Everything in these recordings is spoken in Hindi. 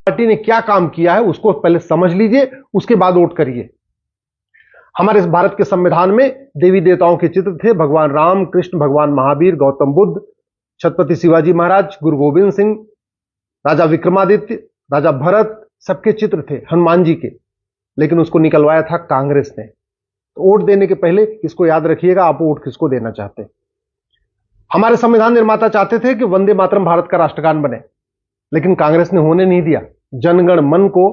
पार्टी ने क्या काम किया है उसको पहले समझ लीजिए, उसके बाद वोट करिए। हमारे इस भारत के संविधान में देवी देवताओं के चित्र थे, भगवान राम, कृष्ण, भगवान महावीर, गौतम बुद्ध, छत्रपति शिवाजी महाराज, गुरु गोविंद सिंह, राजा विक्रमादित्य, राजा भरत, सबके चित्र थे, हनुमान जी के। लेकिन उसको निकलवाया था कांग्रेस ने। तो वोट देने के पहले इसको याद रखिएगा, आप वोट किसको देना चाहते हैं। हमारे संविधान निर्माता चाहते थे कि वंदे मातरम भारत का राष्ट्रगान बने, लेकिन कांग्रेस ने होने नहीं दिया। जनगण मन को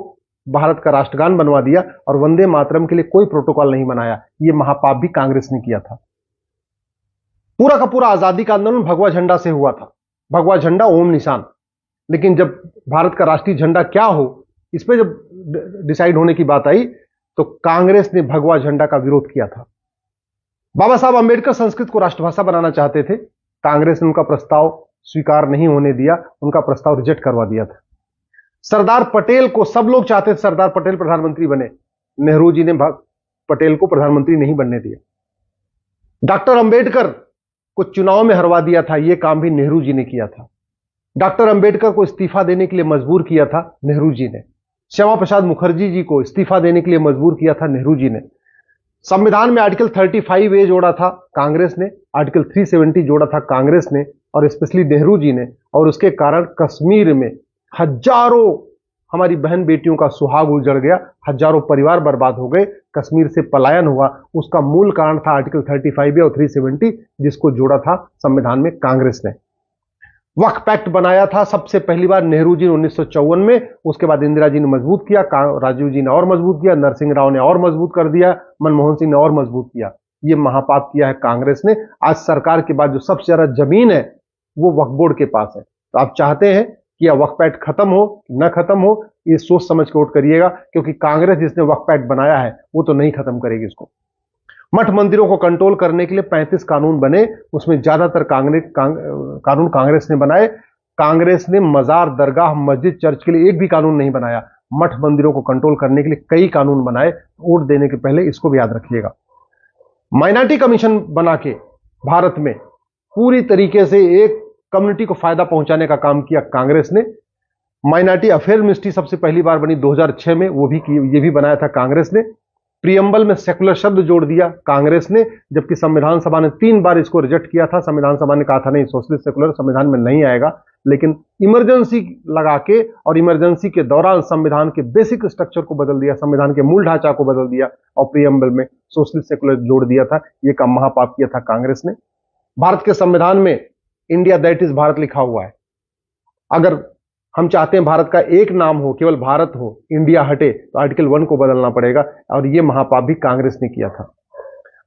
भारत का राष्ट्रगान बनवा दिया और वंदे मातरम के लिए कोई प्रोटोकॉल नहीं बनाया। यह महापाप भी कांग्रेस ने किया था। पूरा का पूरा आजादी का आंदोलन भगवा झंडा से हुआ था, भगवा झंडा ओम निशान। लेकिन जब भारत का राष्ट्रीय झंडा क्या हो, इस पे जब डिसाइड होने की बात आई तो कांग्रेस ने भगवा झंडा का विरोध किया था। बाबा साहब अंबेडकर संस्कृत को राष्ट्रभाषा बनाना चाहते थे, कांग्रेस ने उनका प्रस्ताव स्वीकार नहीं होने दिया, उनका प्रस्ताव रिजेक्ट करवा दिया था। सरदार पटेल को सब लोग चाहते थे सरदार पटेल प्रधानमंत्री बने, नेहरू जी ने पटेल को प्रधानमंत्री नहीं बनने दिया। डॉक्टर अंबेडकर को चुनाव में हरवा दिया था, यह काम भी नेहरू जी ने किया था। डॉक्टर अंबेडकर को इस्तीफा देने के लिए मजबूर किया था नेहरू जी ने। श्यामा प्रसाद मुखर्जी जी को इस्तीफा देने के लिए मजबूर किया था नेहरू जी ने। संविधान में आर्टिकल 35A जोड़ा था कांग्रेस ने, आर्टिकल 370 जोड़ा था कांग्रेस ने और स्पेशली नेहरू जी ने। और उसके कारण कश्मीर में हजारों हमारी बहन बेटियों का सुहाग उजड़ गया, हजारों परिवार बर्बाद हो गए, कश्मीर से पलायन हुआ। उसका मूल कारण था आर्टिकल 35A और 370, जिसको जोड़ा था संविधान में कांग्रेस ने। वक्फ एक्ट बनाया था सबसे पहली बार नेहरू जी ने 1954 में, उसके बाद इंदिरा जी ने मजबूत किया, राजीव जी ने और मजबूत किया, नरसिंह राव ने और मजबूत कर दिया, मनमोहन सिंह ने और मजबूत किया। यह महापाप किया है कांग्रेस ने। आज सरकार के बाद जो सबसे ज्यादा जमीन है वो वक्फ बोर्ड के पास है। तो आप चाहते हैं कि यह वक्फ एक्ट खत्म हो न खत्म हो, ये सोच समझ के वोट करिएगा, क्योंकि कांग्रेस जिसने वक्फ एक्ट बनाया है वो तो नहीं खत्म करेगी इसको। मठ मंदिरों को कंट्रोल करने के लिए 35 कानून बने, उसमें ज्यादातर कानून कांग्रेस ने बनाए। कांग्रेस ने मजार, दरगाह, मस्जिद, चर्च के लिए एक भी कानून नहीं बनाया। मठ मंदिरों को कंट्रोल करने के लिए कई कानून बनाए। वोट देने के पहले इसको भी याद रखिएगा। माइनॉरिटी कमीशन बना के भारत में पूरी तरीके से एक कम्युनिटी को फायदा पहुंचाने का काम किया कांग्रेस ने। माइनॉरिटी अफेयर मिनिस्ट्री सबसे पहली बार बनी 2006 में, वो भी ये भी बनाया था कांग्रेस ने। प्रियम्बल में सेकुलर शब्द जोड़ दिया कांग्रेस ने, जबकि संविधान सभा ने 3 बार इसको रिजेक्ट किया था। संविधान सभा ने कहा था नहीं, सोशलिस्ट सेकुलर संविधान में नहीं आएगा। लेकिन इमरजेंसी लगा के और इमरजेंसी के दौरान संविधान के बेसिक स्ट्रक्चर को बदल दिया, संविधान के मूल ढांचा को बदल दिया और प्रियम्बल में सोशलिस्ट सेकुलर जोड़ दिया था। यह काम महापाप किया था कांग्रेस ने। भारत के संविधान में इंडिया दैट इज भारत लिखा हुआ है। अगर हम चाहते हैं भारत का एक नाम हो, केवल भारत हो, इंडिया हटे, तो आर्टिकल 1 को बदलना पड़ेगा। और यह महापाप भी कांग्रेस ने किया था।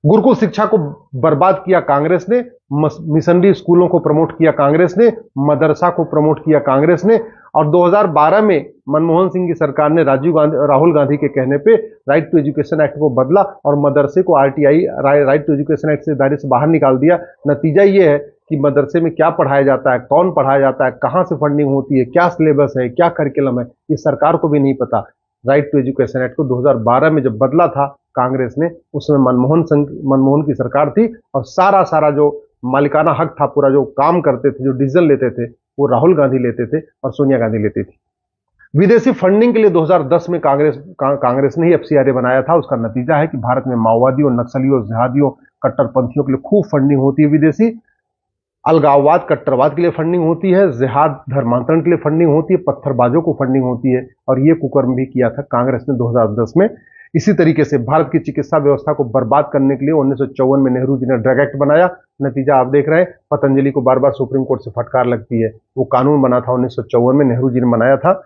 गुरुकुल शिक्षा को बर्बाद किया कांग्रेस ने, मिशनरी स्कूलों को प्रमोट किया कांग्रेस ने, मदरसा को प्रमोट किया कांग्रेस ने। और 2012 में मनमोहन सिंह की सरकार ने राहुल गांधी के कहने पे राइट टू एजुकेशन एक्ट को बदला और मदरसे को RTI, right to education act से दायरे से बाहर निकाल दिया। नतीजा ये है कि मदरसे में क्या पढ़ाया जाता है, कौन पढ़ाया जाता है, कहां से फंडिंग होती है, क्या सिलेबस है, क्या करिकुलम है, ये सरकार को भी नहीं पता। राइट टू एजुकेशन एक्ट को 2012 में जब बदला था कांग्रेस ने, उसमें मनमोहन की सरकार थी और सारा जो मालिकाना हक था, पूरा जो काम करते थे, जो डिसीजन लेते थे, वो राहुल गांधी लेते थे और सोनिया गांधी लेती थी। विदेशी फंडिंग के लिए 2010 में कांग्रेस ने ही एफसीआरए बनाया था। उसका नतीजा है कि भारत में माओवादियों, नक्सलियों, जिहादियों, कट्टरपंथियों के लिए खूब फंडिंग होती है विदेशी। अलगाववाद, कट्टरवाद के लिए फंडिंग होती है, जिहाद, धर्मांतरण के लिए फंडिंग होती है, पत्थरबाजों को फंडिंग होती है। और ये कुकर्म भी किया था कांग्रेस ने 2010 में। इसी तरीके से भारत की चिकित्सा व्यवस्था को बर्बाद करने के लिए 1954 में नेहरू जी ने ड्रग एक्ट बनाया। नतीजा आप देख रहे हैं, पतंजलि को बार बार सुप्रीम कोर्ट से फटकार लगती है। वो कानून बना था 1954 में, नेहरू जी ने बनाया था।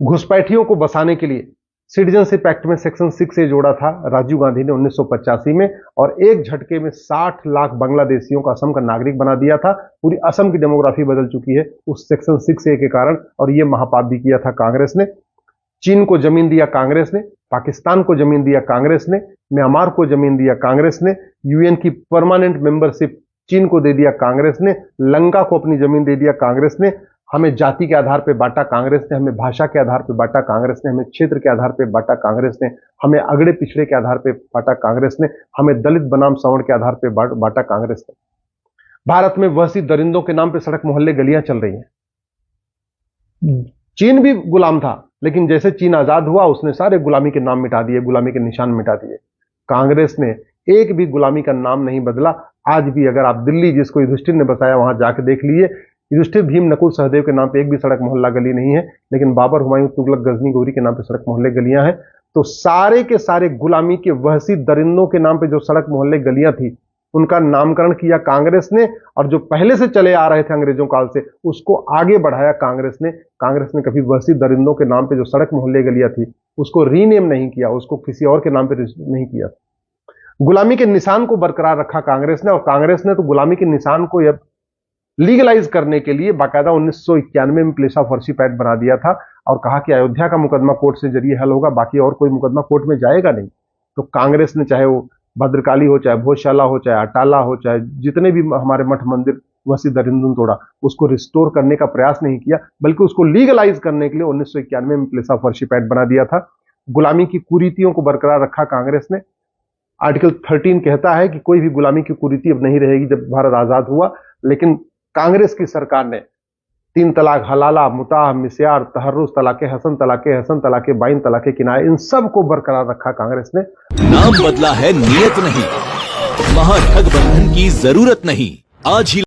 घुसपैठियों को बसाने के लिए सिटीजनशिप एक्ट में सेक्शन 6A जोड़ा था राजीव गांधी ने 1985 में, और एक झटके में 60 लाख बांग्लादेशियों को असम का नागरिक बना दिया था। पूरी असम की डेमोग्राफी बदल चुकी है उस सेक्शन 6A के कारण। और यह महापाप भी किया था कांग्रेस ने। चीन को जमीन दिया कांग्रेस ने, पाकिस्तान को जमीन दिया कांग्रेस ने, म्यांमार को जमीन दिया कांग्रेस ने, यूएन की परमानेंट मेंबरशिप चीन को दे दिया कांग्रेस ने, लंका को अपनी जमीन दे दिया कांग्रेस ने। हमें जाति के आधार पर बांटा कांग्रेस ने, हमें भाषा के आधार पर बांटा कांग्रेस ने, हमें क्षेत्र के आधार पर बांटा कांग्रेस ने, हमें अगड़े पिछड़े के आधार पर बांटा कांग्रेस ने, हमें दलित बनाम सवर्ण के आधार पर बांटा कांग्रेस ने। भारत में वहशी दरिंदों के नाम पर सड़क मोहल्ले गलियां चल रही हैं। चीन भी गुलाम था, लेकिन जैसे चीन आजाद हुआ उसने सारे गुलामी के नाम मिटा दिए, गुलामी के निशान मिटा दिए। कांग्रेस ने एक भी गुलामी का नाम नहीं बदला। आज भी अगर आप दिल्ली, जिसको युधिष्ठिर ने बसाया, वहां जाके देख लीजिए, युधिष्ठिर, भीम, नकुल, सहदेव के नाम पे एक भी सड़क मोहल्ला गली नहीं है, लेकिन बाबर, हुमायूं, तुगलक, गजनी, गौरी के नाम पे सड़क मोहल्ले गलियां हैं। तो सारे के सारे गुलामी के वहशी दरिंदों के नाम पे जो सड़क मोहल्ले गलियां थी, उनका नामकरण किया कांग्रेस ने, और जो पहले से चले आ रहे थे अंग्रेजों काल से, उसको आगे बढ़ाया कांग्रेस ने। कांग्रेस ने कभी वहशी दरिंदों के नाम पे जो सड़क मोहल्ले गलियां थी उसको रीनेम नहीं किया, उसको किसी और के नाम पे नहीं किया। गुलामी के निशान को बरकरार रखा कांग्रेस ने, और कांग्रेस ने तो गुलामी के निशान को लीगलाइज करने के लिए बाकायदा 1991 में प्लेस ऑफ वर्शिप एक्ट बना दिया था, और कहा कि अयोध्या का मुकदमा कोर्ट से जरिए हल होगा, बाकी और कोई मुकदमा कोर्ट में जाएगा नहीं। तो कांग्रेस ने, चाहे वो भद्रकाली हो, चाहे भोजशाला हो, चाहे अटाला हो, चाहे जितने भी हमारे मठ मंदिर वसी दरिंदुन तोड़ा, उसको रिस्टोर करने का प्रयास नहीं किया, बल्कि उसको लीगलाइज करने के लिए 1991 में प्लेस ऑफ वर्शिप एक्ट बना दिया था। गुलामी की कुरीतियों को बरकरार रखा कांग्रेस ने। आर्टिकल 13 कहता है कि कोई भी गुलामी की कुरीति अब नहीं रहेगी जब भारत आजाद हुआ, लेकिन कांग्रेस की सरकार ने 3 तलाक, हलाला, मुताह, मिस्यार, तहर्रुस, तलाके हसन, तलाके बाइन, तलाके किनाए, इन सब को बरकरार रखा कांग्रेस ने। नाम बदला है, नियत नहीं। महागठबंधन की जरूरत नहीं। आज ही